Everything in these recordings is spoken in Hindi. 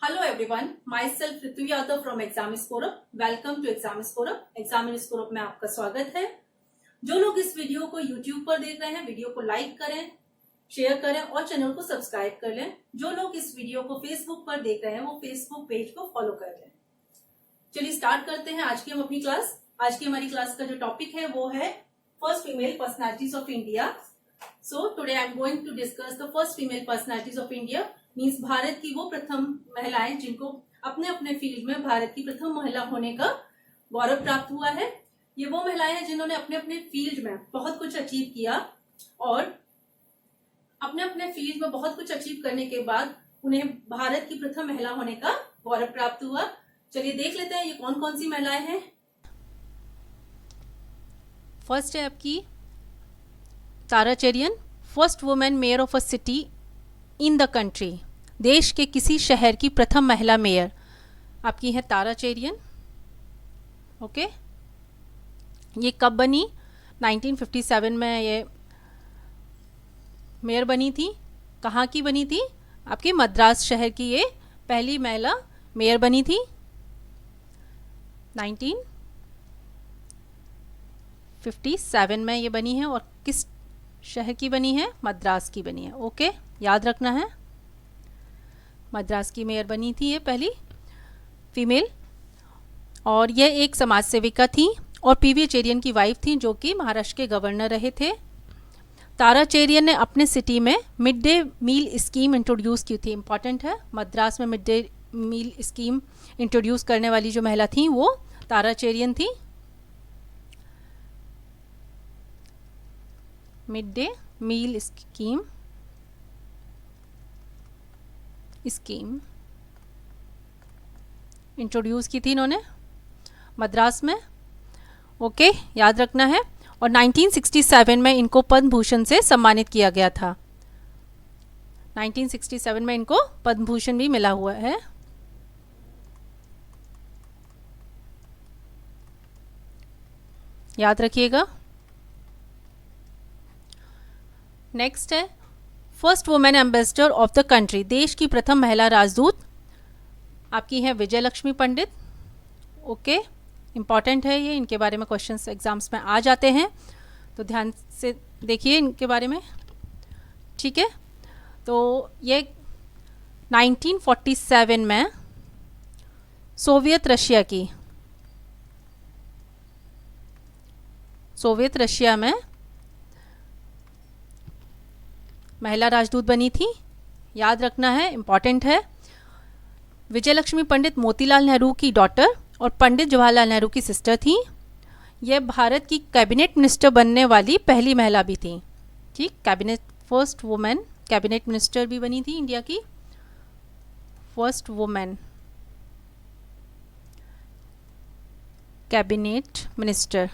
Hello everyone, myself Ritu Yadav from Examscorup. Welcome to Examscorup. Examscorup में आपका स्वागत है। जो लोग इस वीडियो को YouTube पर देख रहे हैं, वीडियो को लाइक करें, शेयर करें और चैनल को सब्सक्राइब कर लें। जो लोग इस वीडियो को Facebook पर देख रहे हैं, वो Facebook पेज को फॉलो कर लें। चलिए स्टार्ट करते हैं आज की हम अपनी क्लास। आज की हमारी क्लास का जो टॉपिक है वो है first female personalities of India. So today I am going to discuss the first female personalities of India. Means Bharat की वो प्रथम महिलाएं जिनको अपने अपने फील्ड में भारत की प्रथम महिला होने का गौरव प्राप्त हुआ है। ये वो महिलाएं हैं जिन्होंने अपने अपने फील्ड में बहुत कुछ अचीव किया और अपने अपने फील्ड में बहुत कुछ अचीव करने के बाद उन्हें भारत की प्रथम महिला होने का गौरव प्राप्त हुआ। चलिए देख लेते हैं ये कौन कौन सी महिलाएं हैं। फर्स्ट है आपकी Tara Cherian, first women mayor of a city in the country. देश के किसी शहर की प्रथम महिला मेयर आपकी है तारा चेरियन। ओके, ये कब बनी? 1957 में ये मेयर बनी थी। कहाँ की बनी थी? आपके मद्रास शहर की ये पहली महिला मेयर बनी थी। 1957 में ये बनी है और किस शहर की बनी है? मद्रास की बनी है। ओके, याद रखना है, मद्रास की मेयर बनी थी ये पहली फीमेल। और ये एक समाज सेविका थी और पीवी चेरियन की वाइफ थी जो कि महाराष्ट्र के गवर्नर रहे थे। तारा चेरियन ने अपने सिटी में mid day meal scheme introduce की थी। इंपॉर्टेंट है, मद्रास में mid day meal scheme introduce करने वाली जो महिला थी वो तारा चेरियन थी। Mid day meal scheme introduce की थी इन्होंने मद्रास में। ओके, याद रखना है। और 1967 में इनको पद्म भूषण से सम्मानित किया गया था। 1967 में इनको पद्म भूषण भी मिला हुआ है। याद रखिएगा। नेक्स्ट है first women ambassador of the country. देश की प्रथम महिला राजदूत आपकी है विजय लक्ष्मी पंडित। ओके, इम्पॉर्टेंट है ये, इनके बारे में क्वेश्चंस एग्जाम्स में आ जाते हैं तो ध्यान से देखिए इनके बारे में। ठीक है, तो ये 1947 में सोवियत रशिया में महिला राजदूत बनी थी। याद रखना है, इम्पॉर्टेंट है। विजय लक्ष्मी पंडित मोतीलाल नेहरू की डॉटर और पंडित जवाहरलाल नेहरू की सिस्टर थी। यह भारत की कैबिनेट मिनिस्टर बनने वाली पहली महिला भी थी। ठीक, cabinet first women cabinet minister भी बनी थी इंडिया की। First women cabinet minister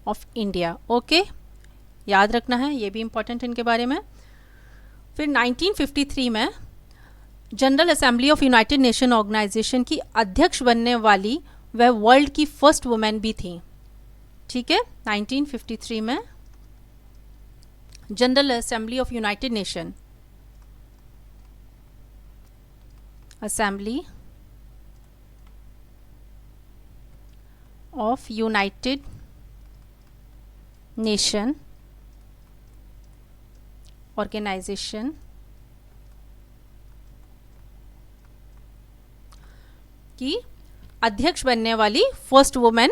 of India. Okay, याद रखना है, ये भी इंपॉर्टेंट इनके बारे में। फिर 1953 में general assembly of United Nation organisation की अध्यक्ष बनने वाली वह वर्ल्ड की फर्स्ट वुमेन भी थी। ठीक है, 1953 में general assembly of United Nation assembly of United Nation organisation की अध्यक्ष बनने वाली फर्स्ट वुमेन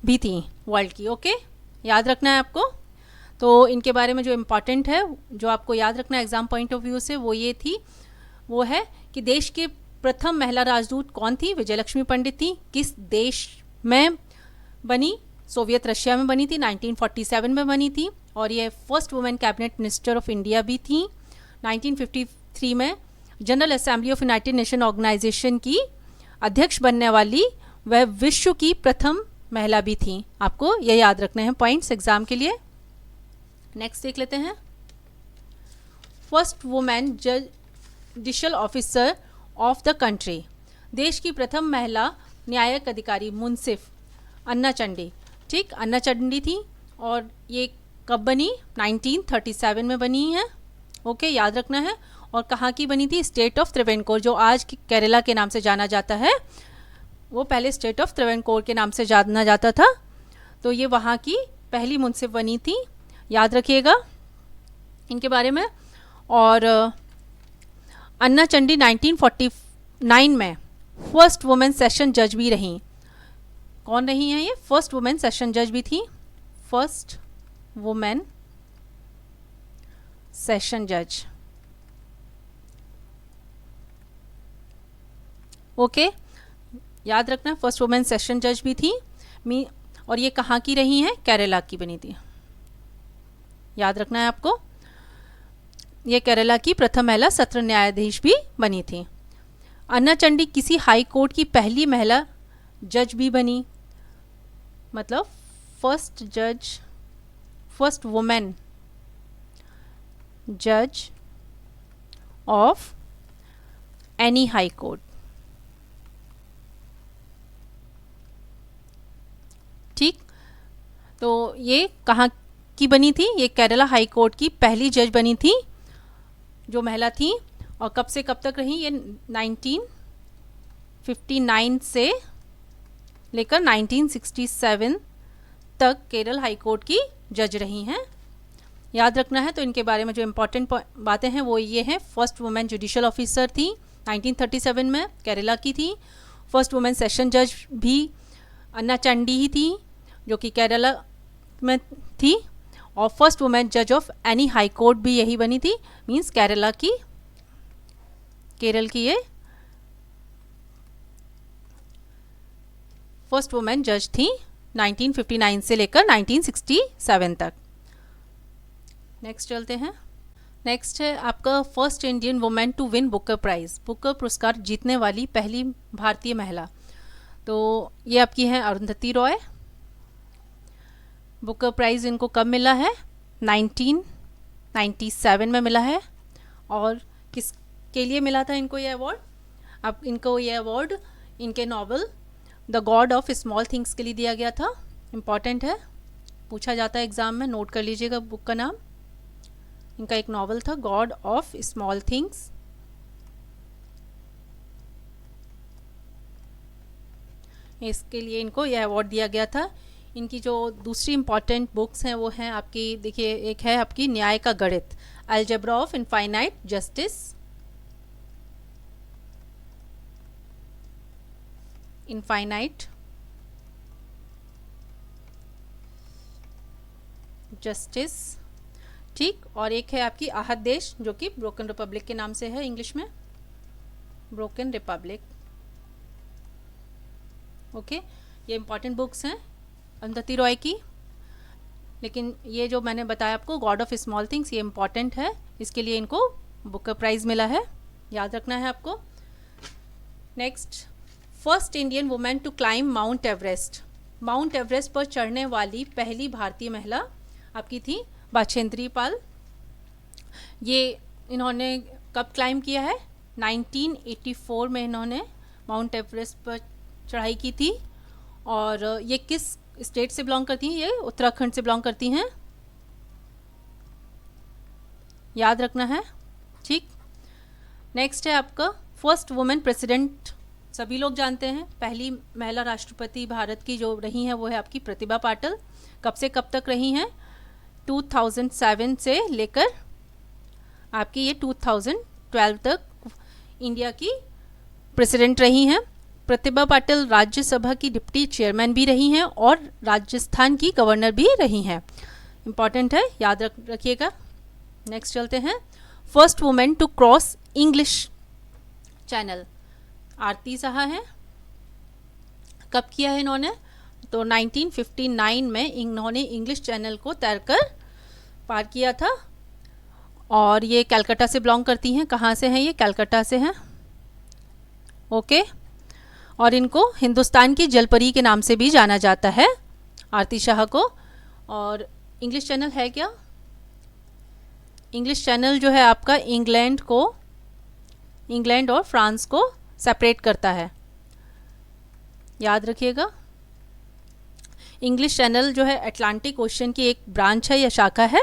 भी थी वर्ल्ड की। ओके, याद रखना है आपको। तो इनके बारे में जो इम्पॉर्टेंट है, जो आपको याद रखना है एग्जाम पॉइंट ऑफ व्यू से, वो है कि देश के प्रथम महिला राजदूत कौन थी? विजय लक्ष्मी पंडित थी। किस देश में बनी? सोवियत रशिया में बनी थी, 1947 में बनी थी। और ये first women cabinet minister of India भी थी। 1953 में general assembly of United Nation organisation की अध्यक्ष बनने वाली वह विश्व की प्रथम महिला भी थी। आपको ये याद रखने हैं पॉइंट्स एग्जाम के लिए। नेक्स्ट देख लेते हैं। First women judicial officer of the country. देश की प्रथम महिला न्यायिक अधिकारी मुंसिफ अन्ना चंडी। ठीक, अन्ना चंडी थी। और ये कब बनी? 1937 में बनी है। ओके, याद रखना है। और कहाँ की बनी थी? स्टेट ऑफ त्रावणकोर, जो आज केरला के नाम से जाना जाता है, वो पहले स्टेट ऑफ त्रावणकोर के नाम से जाना जाता था। तो ये वहाँ की पहली मुंसिफ बनी थी, याद रखिएगा इनके बारे में। और अन्ना चंडी 1949 में फर्स्ट वुमेन सेशन जज भी रही। कौन रही हैं ये? फर्स्ट वुमेन सेशन जज भी थी, फर्स्ट वुमेन सेशन जज। ओके, याद रखना, फर्स्ट वुमेन सेशन जज भी थी। और ये कहाँ की रही हैं? केरला की बनी थी, याद रखना है आपको। ये केरला की प्रथम महिला सत्र न्यायाधीश भी बनी थी। अन्ना चंडी किसी हाई कोर्ट की पहली महिला जज भी बनी, मतलब फर्स्ट जज, फर्स्ट वुमेन जज ऑफ एनी हाई कोर्ट। ठीक, तो ये कहाँ की बनी थी? ये केरला हाई कोर्ट की पहली जज बनी थी जो महिला थी। और कब से कब तक रही? ये 1959 से लेकर 1967 तक केरल हाई कोर्ट की जज रही हैं, याद रखना है। तो इनके बारे में जो इम्पोर्टेंट बातें हैं वो ये हैं, फर्स्ट वुमेन जुडिशियल ऑफिसर थी, 1937 में केरला की थी। फर्स्ट वुमेन सेशन जज भी अन्ना चंडी ही थी, जो कि केरला में थी। और फर्स्ट वुमेन जज ऑफ एनी हाई कोर्ट भी यही बनी थी, मींस केरल की ये फर्स्ट वुमेन जज थी 1959 से लेकर 1967 तक। नेक्स्ट चलते हैं। नेक्स्ट है आपका first Indian women to win Booker prize, Booker पुरस्कार जीतने वाली पहली भारतीय महिला। तो ये आपकी हैं अरुंधति रॉय। बुकर प्राइज़ इनको कब मिला है? 1997 में मिला है। और किसके लिए मिला था इनको ये अवार्ड? अब इनको ये अवार्ड इनके novel the God of small things के लिए दिया गया था। इम्पॉर्टेंट है, पूछा जाता है एग्ज़ाम में, नोट कर लीजिएगा बुक का नाम। इनका एक नॉवल था गॉड ऑफ स्मॉल थिंग्स। इसके लिए इनको यह अवार्ड दिया गया था। इनकी जो दूसरी इम्पॉर्टेंट बुक्स हैं वो हैं आपकी, देखिए एक है आपकी न्याय का गणित, algebra of infinite justice, infinite justice, ठीक। और एक है आपकी आहत देश, जो कि ब्रोकन रिपब्लिक के नाम से है इंग्लिश में, ब्रोकन रिपब्लिक। ओके, ये इंपॉर्टेंट बुक्स हैं अरुंधति रॉय की। लेकिन ये जो मैंने बताया आपको गॉड ऑफ स्मॉल थिंग्स, ये इंपॉर्टेंट है, इसके लिए इनको बुकर प्राइज़ मिला है, याद रखना है आपको। Next, first Indian women to climb Mount Everest, Mount Everest पर चढ़ने वाली पहली भारतीय महिला आपकी थी बाछेंद्री पाल। ये इन्होंने कब क्लाइम किया है? 1984 में इन्होंने माउंट एवरेस्ट पर चढ़ाई की थी। और ये किस स्टेट से बिलोंग करती हैं? ये उत्तराखंड से बिलोंग करती हैं, याद रखना है, ठीक। नेक्स्ट है आपका फर्स्ट वुमेन प्रेसिडेंट, सभी लोग जानते हैं, पहली महिला राष्ट्रपति भारत की जो रही हैं वो है आपकी प्रतिभा पाटिल। कब से कब तक रही हैं? 2007 से लेकर आपकी ये 2012 तक इंडिया की प्रेसिडेंट रही हैं। प्रतिभा पाटिल राज्यसभा की डिप्टी चेयरमैन भी रही हैं और राजस्थान की गवर्नर भी रही हैं। इम्पॉर्टेंट है, याद रखिएगा। नेक्स्ट चलते हैं, first women to cross English channel, Aarti Saha हैं। कब किया है इन्होंने? तो 1959 में इन्होंने इंग्लिश चैनल को तैरकर पार किया था। और ये कलकत्ता से बिलोंग करती हैं। कहाँ से हैं ये? कलकत्ता से हैं, ओके। और इनको हिंदुस्तान की जलपरी के नाम से भी जाना जाता है, आरती शाह को। और इंग्लिश चैनल है क्या? इंग्लिश चैनल जो है आपका इंग्लैंड और फ्रांस को सेपरेट करता है, याद रखिएगा। इंग्लिश चैनल जो है अटलांटिक ओशन की एक ब्रांच है या शाखा है,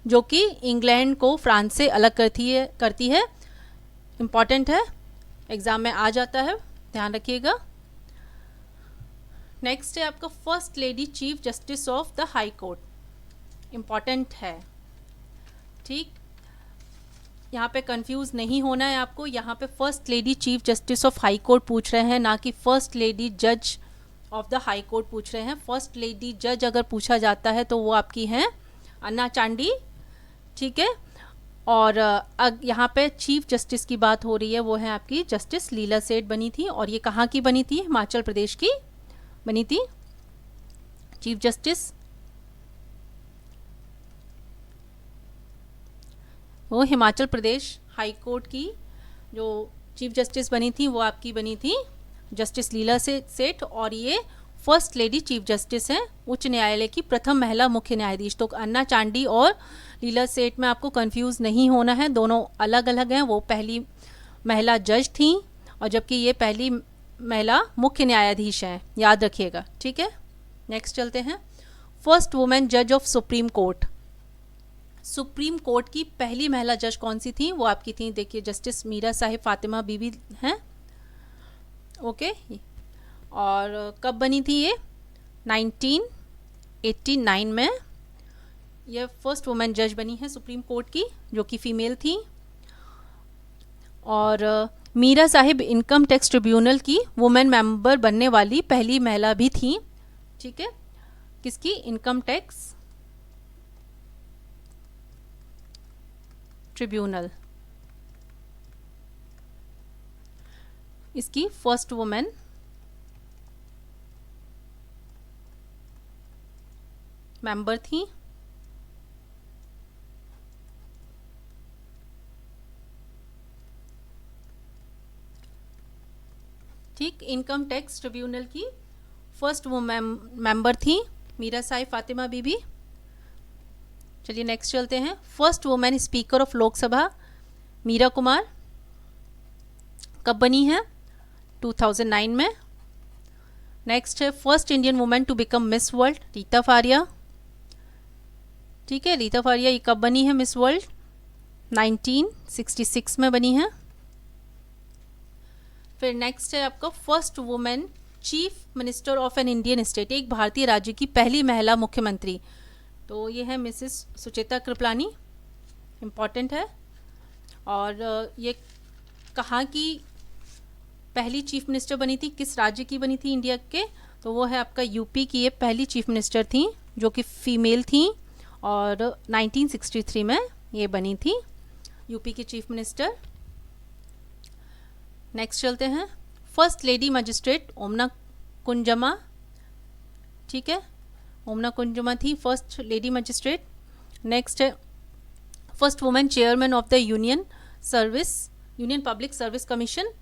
जो कि इंग्लैंड को फ्रांस से अलग करती है। इम्पॉर्टेंट है, एग्ज़ाम में आ जाता है, ध्यान रखिएगा। नेक्स्ट है आपका first lady chief justice of the high court, important है, ठीक। यहाँ पे कंफ्यूज नहीं होना है आपको, यहाँ पे first lady chief justice of high court पूछ रहे हैं, ना कि फर्स्ट लेडी जज ऑफ द हाई कोर्ट पूछ रहे हैं। फर्स्ट लेडी जज अगर पूछा जाता है तो वो आपकी हैं अन्ना चांडी, ठीक है। और यहाँ पे चीफ जस्टिस की बात हो रही है, वो है आपकी जस्टिस लीला सेठ बनी थी, और ये कहाँ की बनी थी? हिमाचल प्रदेश की बनी थी चीफ जस्टिस। वो हिमाचल प्रदेश हाई कोर्ट की जो चीफ जस्टिस बनी थी वो आपकी बनी थी जस्टिस लीला सेठ, और ये फर्स्ट लेडी चीफ जस्टिस हैं उच्च न्यायालय की प्रथम महिला मुख्य न्यायाधीश। तो अन्ना चांडी और लीला सेठ में आपको कंफ्यूज नहीं होना है, दोनों अलग अलग हैं। वो पहली महिला जज थी और जबकि ये पहली महिला मुख्य न्यायाधीश हैं, याद रखिएगा, ठीक है। नेक्स्ट चलते हैं, फर्स्ट वुमेन जज of supreme court. Supreme court की पहली महिला जज कौन सी थी? वो आपकी थी, देखिए, जस्टिस मीरा साहिब फातिमा बीबी हैं, ओके। और कब बनी थी ये? 1989 में ये फर्स्ट वुमेन जज बनी है सुप्रीम कोर्ट की, जो कि फीमेल थी। और Meera Sahib income tax tribunal की वुमेन मेंबर बनने वाली पहली महिला भी थी, ठीक है। किसकी? इनकम टैक्स ट्रिब्यूनल, इसकी फर्स्ट वुमेन मेंबर थी। ठीक, इनकम टैक्स ट्रिब्यूनल की फर्स्ट वुमेन मेंबर थी मीरा साहिब फातिमा बीबी। चलिए नेक्स्ट चलते हैं, first women speaker of Lok Sabha Meera Kumar कब बनी है? 2009 में। नेक्स्ट है first Indian women to become Miss World Reita Faria, ठीक है। रीता फारिया ये कब बनी है मिस वर्ल्ड? 1966 में बनी है। फिर नेक्स्ट है आपका first women chief minister of an Indian state, एक भारतीय राज्य की पहली महिला मुख्यमंत्री, तो ये है मिसेस सुचेता कृपलानी, इम्पॉर्टेंट है। और ये कहाँ की पहली चीफ मिनिस्टर बनी थी, किस राज्य की बनी थी इंडिया के? तो वो है आपका यूपी की ये पहली चीफ मिनिस्टर थी, जो कि फीमेल थी, और 1963 में ये बनी थी यूपी की चीफ मिनिस्टर। नेक्स्ट चलते हैं, फर्स्ट लेडी मजिस्ट्रेट ओमना कुंजमा, ठीक है, ओमना कुंजमा थी फर्स्ट लेडी मजिस्ट्रेट। नेक्स्ट है first women chairman of the union public service commission,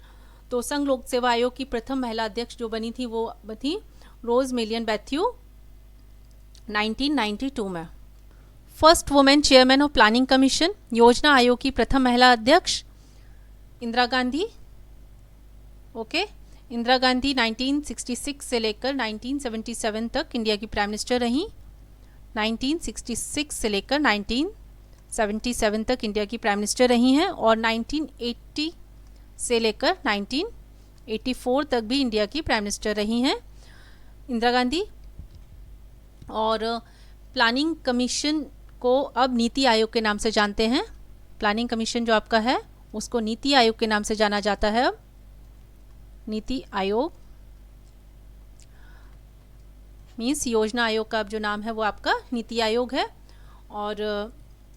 तो संघ लोक सेवा आयोग की प्रथम महिला अध्यक्ष जो बनी थी वो थी रोज मेलियन बैथ्यू 1992 में। First women chairman of planning commission, योजना आयोग की प्रथम महिला अध्यक्ष इंदिरा गांधी, ओके। इंदिरा गांधी 1966 से लेकर 1977 तक इंडिया की प्राइम मिनिस्टर रहीं। 1966 से लेकर 1977 तक इंडिया की प्राइम मिनिस्टर रही हैं, और 1980 से लेकर 1984 तक भी इंडिया की प्राइम मिनिस्टर रही हैं इंदिरा गांधी। और प्लानिंग कमीशन को अब नीति आयोग के नाम से जानते हैं। प्लानिंग कमीशन जो आपका है उसको नीति आयोग के नाम से जाना जाता है अब, नीति आयोग मीन्स योजना आयोग का अब जो नाम है वो आपका नीति आयोग है। और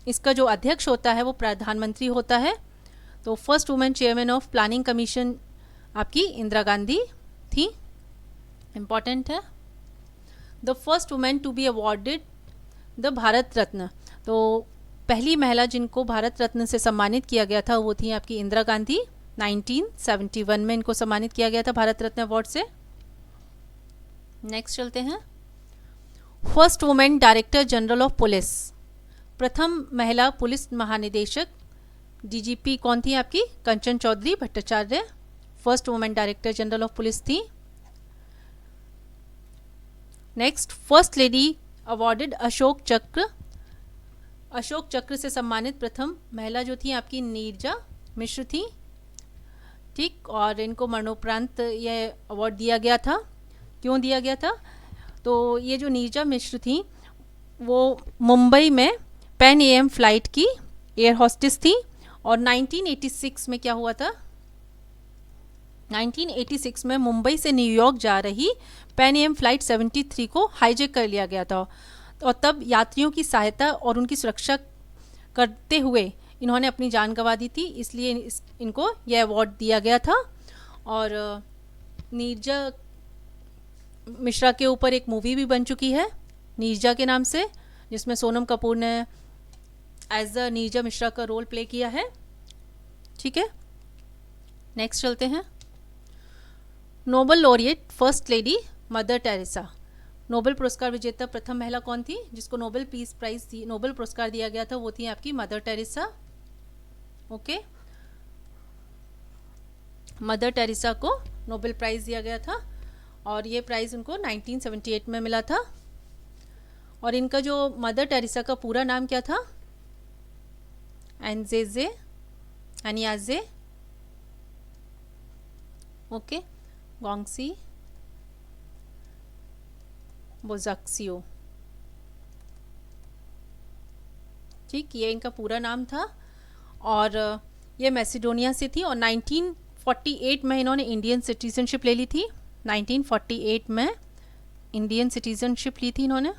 इसका जो अध्यक्ष होता है वो प्रधानमंत्री होता है। तो first women chairman of planning commission आपकी इंदिरा गांधी थी, इम्पॉर्टेंट है। The first women to be awarded the Bharat Ratna, तो पहली महिला जिनको भारत रत्न से सम्मानित किया गया था वो थी आपकी इंदिरा गांधी। 1971 में इनको सम्मानित किया गया था भारत रत्न अवार्ड से। नेक्स्ट चलते हैं, first women director general of police, प्रथम महिला पुलिस महानिदेशक डीजीपी कौन थी आपकी? Kanchan Chaudhary Bhattacharya, first women director general of police थी। Next, first lady awarded Ashok Chakra Ashok चक्र से सम्मानित प्रथम महिला जो थी आपकी नीरजा मिश्र थी, ठीक। और इनको मरणोपरांत यह अवार्ड दिया गया था। क्यों दिया गया था? तो ये जो नीरजा मिश्र थी वो मुंबई में पैन AM फ्लाइट की एयर होस्टेस थी, और 1986 में क्या हुआ था, 1986 में मुंबई से न्यूयॉर्क जा रही पैन AM फ्लाइट 73 को हाईजैक कर लिया गया था, और तब यात्रियों की सहायता और उनकी सुरक्षा करते हुए इन्होंने अपनी जान गंवा दी थी, इसलिए इनको यह अवार्ड दिया गया था। और नीरजा मिश्रा के ऊपर एक मूवी भी बन चुकी है नीरजा के नाम से, जिसमें सोनम कपूर ने एज अ नीरजा मिश्रा का रोल प्ले किया है, ठीक है। नेक्स्ट चलते हैं। Nobel laureate first lady mother Teresa. Nobel पुरस्कार विजेता प्रथम महिला कौन थी जिसको नोबेल पीस प्राइज नोबेल पुरस्कार दिया गया था? वो थी आपकी mother Teresa, okay. Mother Teresa को नोबेल प्राइज दिया गया था, और ये प्राइज उनको 1978 में मिला था। और इनका जो मदर टेरेसा का पूरा नाम क्या था? एनजेजे अनियाजे, ओके, गोंगसी बोजाक्सियो, ठीक, ये इनका पूरा नाम था। और ये मैसिडोनिया से थी, और 1948 में इन्होंने इंडियन सिटीजनशिप ले ली थी। 1948 में इंडियन सिटीजनशिप ली थी इन्होंने।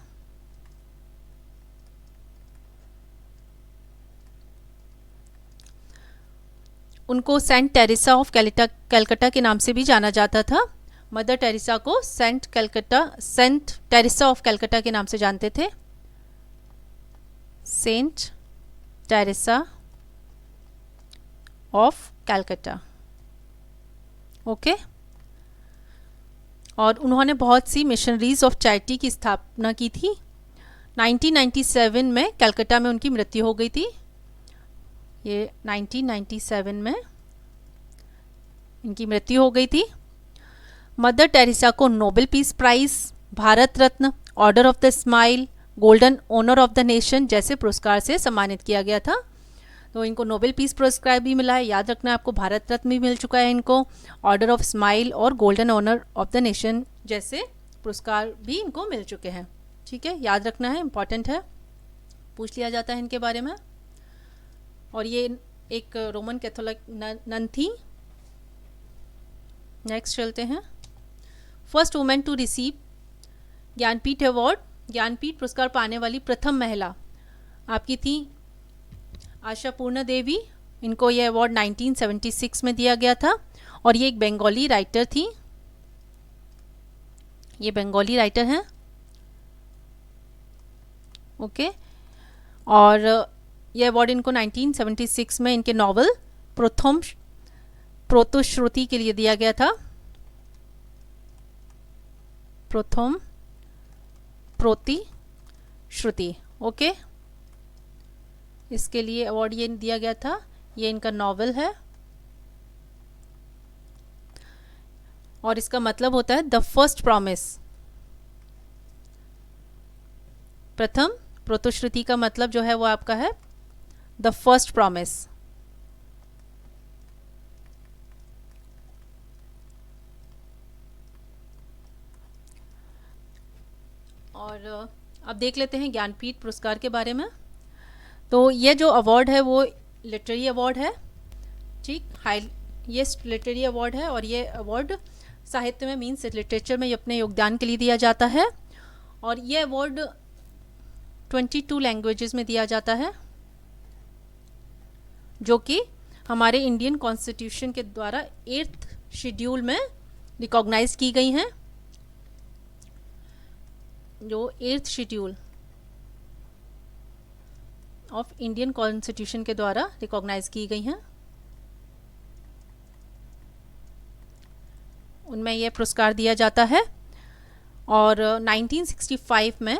उनको सेंट टेरेसा ऑफ कलकत्ता के नाम से भी जाना जाता था। मदर टेरेसा को सेंट टेरेसा ऑफ कलकत्ता के नाम से जानते थे, Saint Teresa of Calcutta, okay. और उन्होंने बहुत सी मिशनरीज ऑफ चैरिटी की स्थापना की थी। 1997 में कलकत्ता में उनकी मृत्यु हो गई थी। ये 1997 में इनकी मृत्यु हो गई थी। मदर टेरेसा को Nobel peace prize, Bharat Ratna, order of the smile, golden honour of the nation जैसे पुरस्कार से सम्मानित किया गया था। तो इनको नोबेल पीस पुरस्कार भी मिला है, याद रखना आपको, भारत रत्न भी मिल चुका है इनको, ऑर्डर ऑफ स्माइल और golden honour of the nation जैसे पुरस्कार भी इनको मिल चुके हैं, ठीक है, याद रखना है, इंपॉर्टेंट है, पूछ लिया जाता है इनके बारे में। और ये एक रोमन कैथोलिक नन थी। नेक्स्ट चलते हैं। First women to receive Jnanpith award, Jnanpith पुरस्कार पाने वाली प्रथम महिला आपकी थी आशा पूर्ण देवी। इनको ये अवार्ड 1976 में दिया गया था, और ये एक बंगाली राइटर थी, ये बंगाली राइटर हैं, ओके। और ये अवार्ड इनको 1976 में इनके नॉवल प्रथम प्रोतोश्रुति के लिए दिया गया था, प्रथम प्रोतिश्रुति, ओके, इसके लिए अवार्ड ये दिया गया था। ये इनका नॉवल है, और इसका मतलब होता है द फर्स्ट प्रॉमिस। प्रथम प्रोतोश्रुति का मतलब जो है वो आपका है द फर्स्ट प्रॉमिस। और अब देख लेते हैं ज्ञानपीठ पुरस्कार के बारे में। तो ये जो अवार्ड है वो लिटरेरी अवार्ड है, ठीक, ये लिटरेरी अवार्ड है, और ये अवार्ड साहित्य में मीन्स लिटरेचर में अपने योगदान के लिए दिया जाता है। और ये अवार्ड 22 लैंग्वेजेस में दिया जाता है, जो कि हमारे इंडियन कॉन्स्टिट्यूशन के द्वारा 8th शेड्यूल में रिकॉग्नाइज की गई हैं, जो 8th schedule of Indian constitution के द्वारा रिकॉग्नाइज की गई हैं। उनमें यह पुरस्कार दिया जाता है। और 1965 में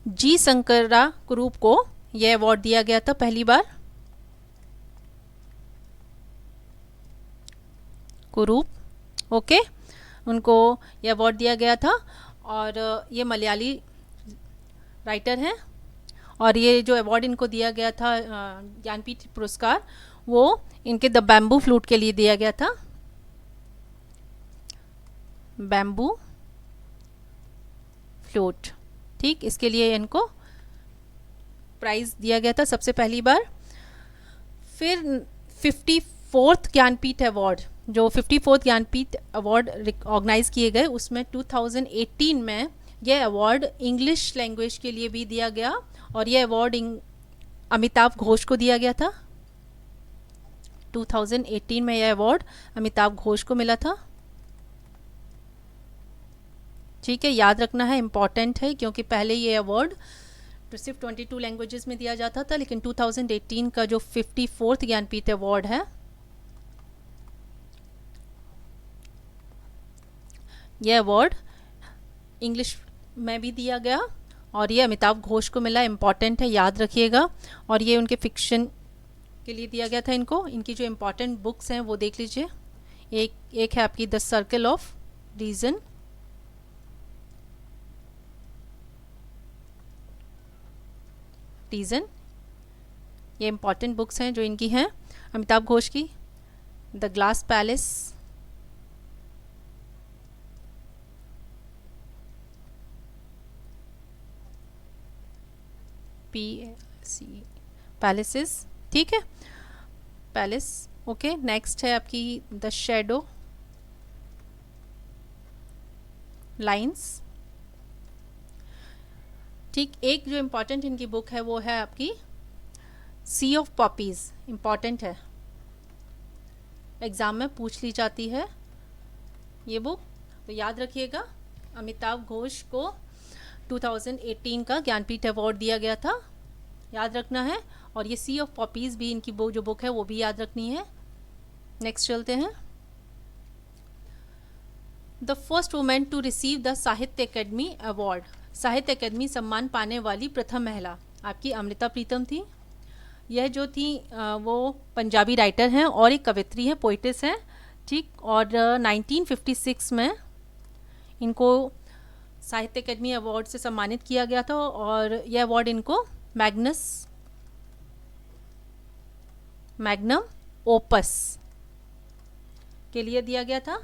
जी शंकरा कुरूप को यह अवार्ड दिया गया था पहली बार, कुरूप, ओके, उनको यह अवार्ड दिया गया था। और ये मलयाली राइटर हैं। और ये जो अवार्ड इनको दिया गया था ज्ञानपीठ पुरस्कार, वो इनके द बैम्बू फ्लूट के लिए दिया गया था। बैम्बू फ्लूट, ठीक, इसके लिए इनको प्राइज़ दिया गया था सबसे पहली बार। फिर 54th ज्ञानपीठ अवार्ड, जो 54th ज्ञानपीठ अवार्ड ऑर्गेनाइज किए गए, उसमें 2018 में यह अवार्ड इंग्लिश लैंग्वेज के लिए भी दिया गया। और यह अवार्ड अमिताभ घोष को दिया गया था। 2018 में यह अवार्ड अमिताभ घोष को मिला था। ठीक है, याद रखना है, इम्पॉर्टेंट है, क्योंकि पहले ये अवार्ड सिर्फ 22 लैंग्वेजेस में दिया जाता था, लेकिन 2018 का जो 54th ज्ञानपीठ अवार्ड है, यह अवार्ड इंग्लिश में भी दिया गया और ये अमिताभ घोष को मिला। इम्पॉर्टेंट है, याद रखिएगा। और ये उनके फिक्शन के लिए दिया गया था इनको। इनकी जो इम्पॉर्टेंट बुक्स हैं वो देख लीजिए। एक है आपकी द सर्कल ऑफ रीज़न, ये इम्पॉर्टेंट बुक्स हैं जो इनकी हैं अमिताभ घोष की। The glass palace, PAC palaces, ठीक है, पैलेस। ओके, नेक्स्ट है आपकी द शैडो लाइंस। ठीक, एक जो इम्पॉर्टेंट इनकी बुक है वो है आपकी सी ऑफ पॉपीज़। इम्पॉर्टेंट है, एग्ज़ाम में पूछ ली जाती है ये बुक, तो याद रखिएगा। अमिताभ घोष को 2018 का ज्ञानपीठ अवार्ड दिया गया था, याद रखना है। और ये सी ऑफ पॉपीज़ भी इनकी जो बुक है वो भी याद रखनी है। नेक्स्ट चलते हैं। The first women to receive the Sahitya Akademi award, Sahitya Akademi सम्मान पाने वाली प्रथम महिला आपकी अमृता प्रीतम थी। यह जो थी वो पंजाबी राइटर हैं और एक कवित्री हैं, पोइटिस हैं, ठीक। और 1956 में इनको साहित्य अकेडमी अवार्ड से सम्मानित किया गया था। और यह अवार्ड इनको मैग्नम ओपस के लिए दिया गया था,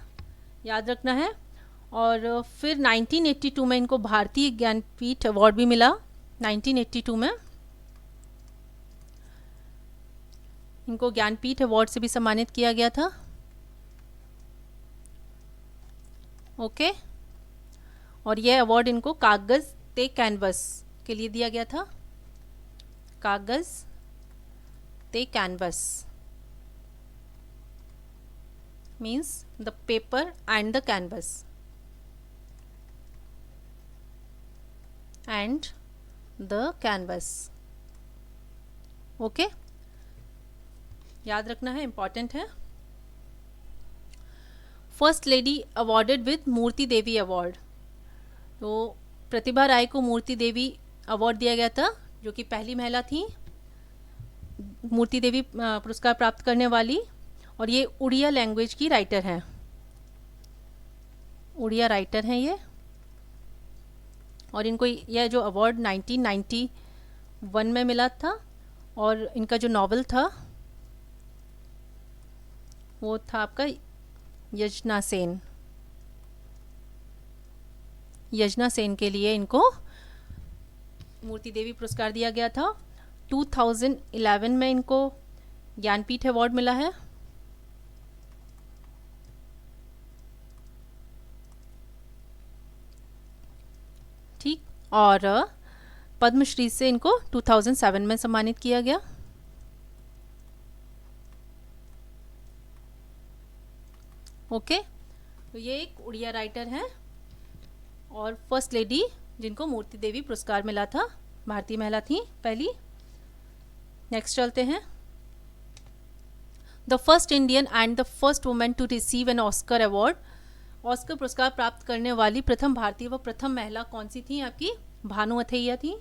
याद रखना है। और फिर 1982 में इनको भारतीय ज्ञानपीठ अवार्ड भी मिला। 1982 में इनको ज्ञानपीठ अवार्ड से भी सम्मानित किया गया था। ओके, और यह अवार्ड इनको कागज़ ते कैनवस के लिए दिया गया था। कागज़ ते canvas means the paper and the canvas and the canvas. Okay, याद रखना है, इम्पॉर्टेंट है। First lady awarded with Moorti Devi award, तो प्रतिभा राय को मूर्ति देवी अवार्ड दिया गया था, जो कि पहली महिला थी मूर्ति देवी पुरस्कार प्राप्त करने वाली। और ये उड़िया लैंग्वेज की राइटर हैं, उड़िया राइटर हैं ये। और इनको यह जो अवार्ड 1991 में मिला था। और इनका जो नॉवल था वो था आपका यजना सेन, यजना सेन के लिए इनको मूर्ति देवी पुरस्कार दिया गया था। 2011 में इनको ज्ञानपीठ अवार्ड मिला है। ठीक, और पद्मश्री से इनको 2007 में सम्मानित किया गया। ओके, तो ये एक उड़िया राइटर हैं और फर्स्ट लेडी जिनको मूर्ति देवी पुरस्कार मिला था, भारतीय महिला थी पहली। नेक्स्ट चलते हैं। The first Indian and the first women to receive an Oscar award, Oscar पुरस्कार प्राप्त करने वाली प्रथम भारतीय व प्रथम महिला कौन सी थी? आपकी भानु अथैया थी।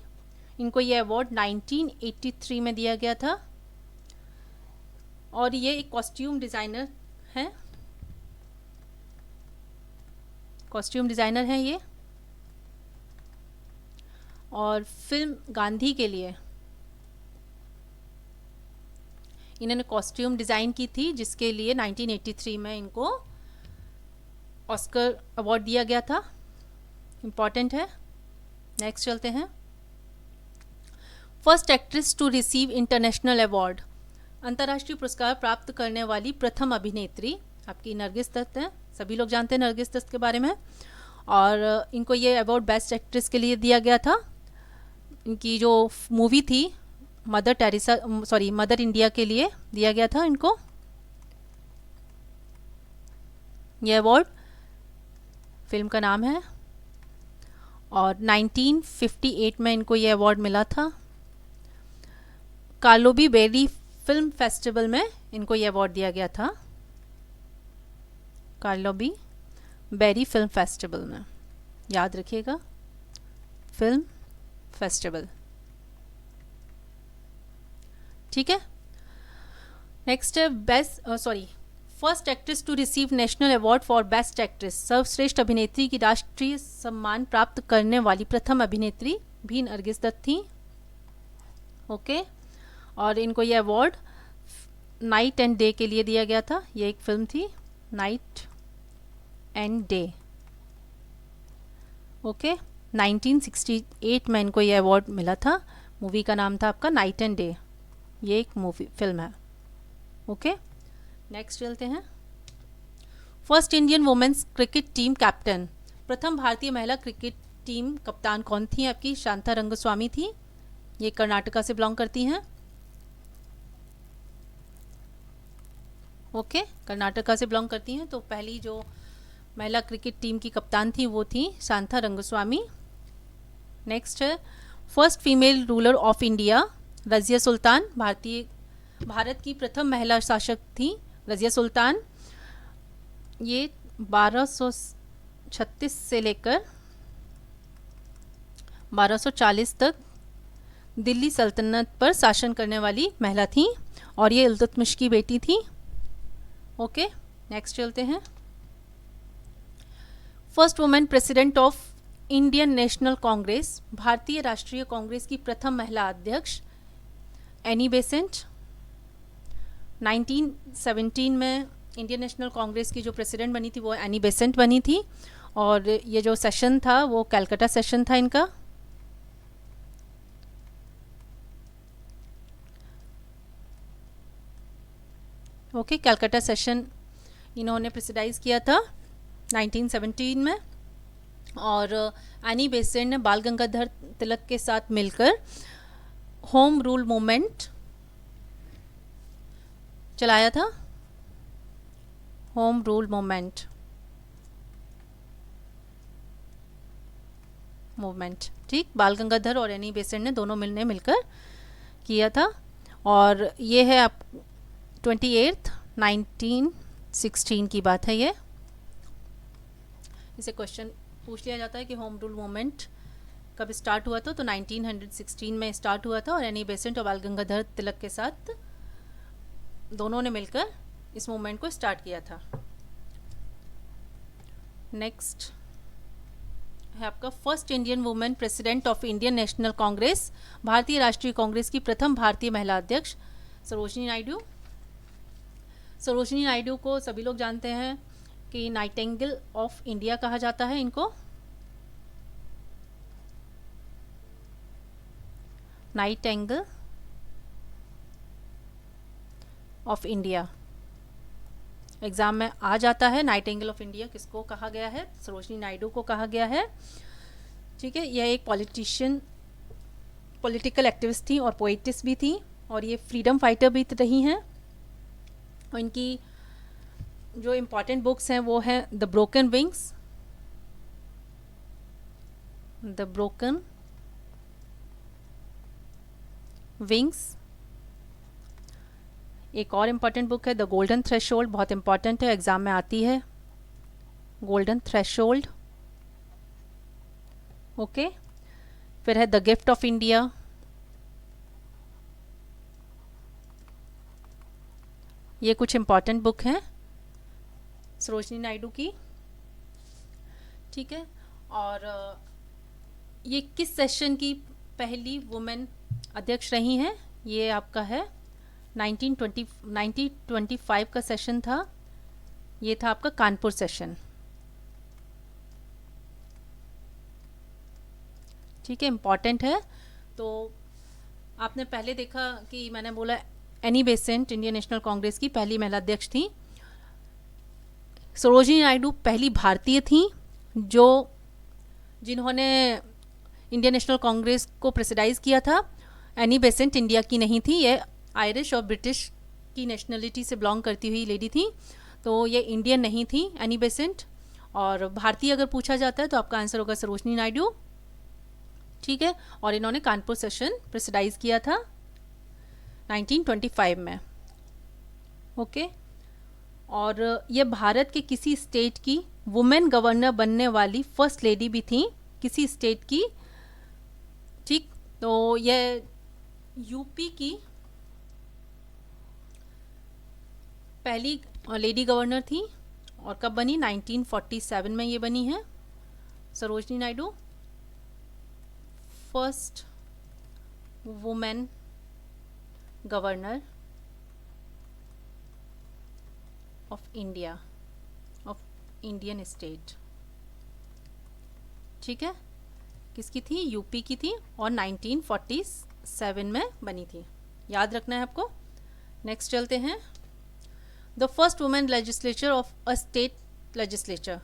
इनको ये अवार्ड 1983 में दिया गया था। और ये एक कॉस्ट्यूम डिज़ाइनर हैं, कॉस्ट्यूम डिज़ाइनर हैं ये। और फिल्म गांधी के लिए इन्होंने कॉस्ट्यूम डिज़ाइन की थी, जिसके लिए 1983 में इनको ऑस्कर अवार्ड दिया गया था। इम्पॉर्टेंट है। नेक्स्ट चलते हैं। First actress to receive international award, अंतर्राष्ट्रीय पुरस्कार प्राप्त करने वाली प्रथम अभिनेत्री आपकी नरगिस दत्त हैं। सभी लोग जानते हैं नरगिस दत्त के बारे में। और इनको ये अवार्ड बेस्ट एक्ट्रेस के लिए दिया गया था। इनकी जो मूवी थी मदर इंडिया के लिए दिया गया था इनको ये अवार्ड, फिल्म का नाम है। और 1958 में इनको ये अवार्ड मिला था। कार्लोबी बेरी फिल्म फेस्टिवल में इनको ये अवार्ड दिया गया था। कार्लोबी बेरी फिल्म फेस्टिवल में, याद रखिएगा, फिल्म फेस्टिवल। ठीक है। नेक्स्ट है first actress to receive national award for best actress, सर्वश्रेष्ठ अभिनेत्री की राष्ट्रीय सम्मान प्राप्त करने वाली प्रथम अभिनेत्री भी नरगिस दत्त थी। ओके। और इनको ये अवार्ड नाइट एंड डे के लिए दिया गया था। ये एक फिल्म थी, नाइट एंड डे। ओके। 1968 में इनको ये अवार्ड मिला था। मूवी का नाम था आपका नाइट एंड डे। ये एक मूवी फिल्म है। ओके। नेक्स्ट चलते हैं। First Indian women's cricket team captain, प्रथम भारतीय महिला क्रिकेट टीम कप्तान कौन थी आपकी? शांता रंगस्वामी थी। ये कर्नाटका से बिलोंग करती हैं। ओके, कर्नाटका से बिलोंग करती हैं। तो पहली जो महिला क्रिकेट टीम की कप्तान थी वो थी शांता रंगस्वामी। नेक्स्ट है first female ruler of India, Razia Sultan. Bharat की प्रथम महिला शासक थी रज़िया सुल्तान। ये 1236 से लेकर 1240 तक दिल्ली सल्तनत पर शासन करने वाली महिला थी और ये इल्तुतमिश की बेटी थी। ओके, नेक्स्ट चलते हैं। First women president of Indian national Congress, भारतीय राष्ट्रीय कांग्रेस की प्रथम महिला अध्यक्ष एनी बेसेंट। 1917 में इंडियन नेशनल कांग्रेस की जो प्रेसिडेंट बनी थी वो एनी बेसेंट बनी थी। और ये जो सेशन था वो कलकत्ता सेशन था इनका। ओके, कलकत्ता सेशन इन्होंने प्रेसिडाइज किया था 1917 में। और एनी बेसेंट ने बाल गंगाधर तिलक के साथ मिलकर होम रूल मूवमेंट चलाया था। होम रूल मूवमेंट ठीक, बाल गंगाधर और एनी बेसेंट ने दोनों मिलकर किया था। और ये है आप 28 1916 की बात है। ये इसे क्वेश्चन पूछ लिया जाता है कि होम रूल मूवमेंट कब स्टार्ट हुआ था। तो 1916 में स्टार्ट हुआ था और एनी बेसेंट और बाल गंगाधर तिलक के साथ दोनों ने मिलकर इस मूवमेंट को स्टार्ट किया था। नेक्स्ट है आपका first Indian women president of Indian national Congress, भारतीय राष्ट्रीय कांग्रेस की प्रथम भारतीय महिला अध्यक्ष सरोजिनी नायडू। सरोजिनी नायडू को सभी लोग जानते हैं कि नाइटिंगेल ऑफ इंडिया कहा जाता है इनको। नाइटिंगेल ऑफ इंडिया एग्जाम में आ जाता है। नाइटिंगेल ऑफ इंडिया किसको कहा गया है? सरोजिनी नायडू को कहा गया है। ठीक है, यह एक पॉलिटिकल एक्टिविस्ट थी और पोइटिस भी थी और ये फ्रीडम फाइटर भी रही हैं। और इनकी जो इम्पॉर्टेंट बुक्स हैं वो हैं द ब्रोकन विंग्स। एक और इम्पॉर्टेंट बुक है द गोल्डन थ्रेशोल्ड, बहुत इम्पॉर्टेंट है, एग्जाम में आती है। Golden threshold. ओके, फिर है द गिफ्ट ऑफ इंडिया। ये कुछ इम्पॉर्टेंट बुक हैं सरोजिनी नायडू की। ठीक है, और ये किस सेशन की पहली वुमेन अध्यक्ष रही हैं? ये आपका है 1925 का सेशन था। ये था आपका कानपुर सेशन। ठीक है, इम्पॉर्टेंट है। तो आपने पहले देखा कि मैंने बोला Annie Besant Indian national Congress की पहली महिला अध्यक्ष थी। सरोजिनी नायडू पहली भारतीय थी जिन्होंने इंडियन नेशनल कांग्रेस को प्रेसिडाइज किया था। एनी बेसेंट इंडिया की नहीं थी, ये आयरिश और ब्रिटिश की नेशनलिटी से बिलोंग करती हुई लेडी थी, तो ये इंडियन नहीं थी एनी बेसेंट। और भारतीय अगर पूछा जाता है तो आपका आंसर होगा सरोजिनी नायडू। ठीक है, और इन्होंने कानपुर सेशन प्रेसिडाइज किया था 1925 में। ओके, और ये भारत के किसी स्टेट की वुमेन गवर्नर बनने वाली फर्स्ट लेडी भी थी, किसी स्टेट की। ठीक, तो ये यूपी की पहली लेडी गवर्नर थी। और कब बनी? 1947 में ये बनी है Sarojini Naidu, first women governor of India, of Indian state. ठीक है, किसकी थी? यूपी की थी और 1947 में बनी थी, याद रखना है आपको। नेक्स्ट चलते हैं, the first women legislature of a state legislature.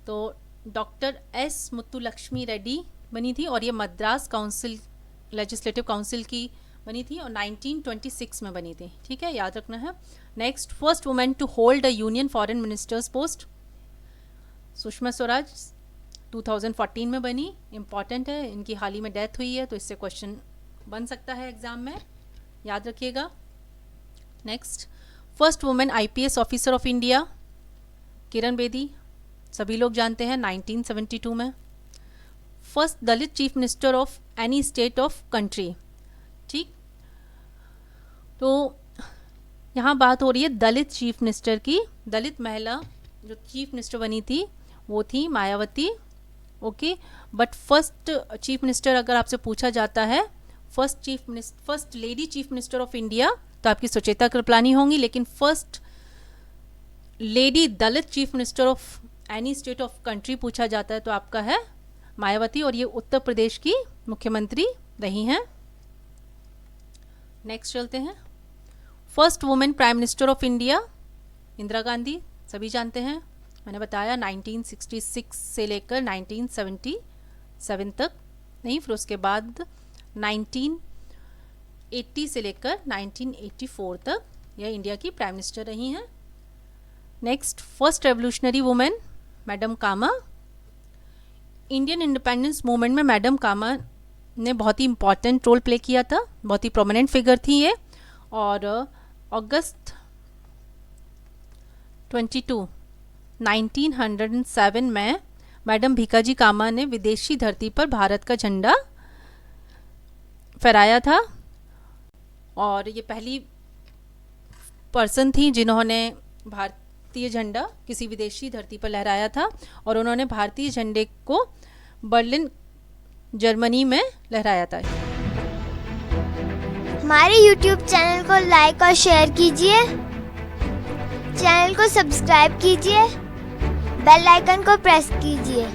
तो डॉक्टर एस मुत्तुलक्ष्मी रेड्डी बनी थी और ये मद्रास काउंसिल लेजिस्लेटिव काउंसिल की बनी थी और 1926 में बनी थी। ठीक है, याद रखना है। Next, first women to hold a union foreign ministers post, Sushma Swaraj 2014 में बनी। इंपॉर्टेंट है, इनकी हाल ही में डेथ हुई है, तो इससे क्वेश्चन बन सकता है एग्जाम में, याद रखिएगा। Next, first women IPS officer of India, Kiran Bedi, सभी लोग जानते हैं, 1972 में। First Dalit chief minister of any state of country. ठीक, तो यहाँ बात हो रही है दलित चीफ मिनिस्टर की। दलित महिला जो चीफ मिनिस्टर बनी थी वो थी Mayawati. Okay, but first chief minister अगर आपसे पूछा जाता है, first lady chief minister of India, तो आपकी सुचेता कृपलानी होंगी। लेकिन first lady Dalit chief minister of any state of country पूछा जाता है तो आपका है मायावती, और ये उत्तर प्रदेश की मुख्यमंत्री रही हैं। नेक्स्ट चलते हैं, first women prime minister of India, Indira Gandhi, सभी जानते हैं, मैंने बताया 1966 से लेकर 1977 तक, नहीं फिर उसके बाद 1980 से लेकर 1984 तक यह इंडिया की प्राइम मिनिस्टर रही हैं। Next, first revolutionary women madam Cama. Indian independence movement में मैडम कामा ने बहुत ही इंपॉर्टेंट रोल प्ले किया था, बहुत ही प्रोमिनेंट फिगर थी ये। और अगस्त 22, 1907 में मैडम भीकाजी कामा ने विदेशी धरती पर भारत का झंडा फहराया था, और ये पहली पर्सन थी जिन्होंने भारतीय झंडा किसी विदेशी धरती पर लहराया था, और उन्होंने भारतीय झंडे को बर्लिन जर्मनी में लहराया था। हमारे YouTube चैनल को लाइक और शेयर कीजिए, चैनल को सब्सक्राइब कीजिए, बेल आइकन को प्रेस कीजिए।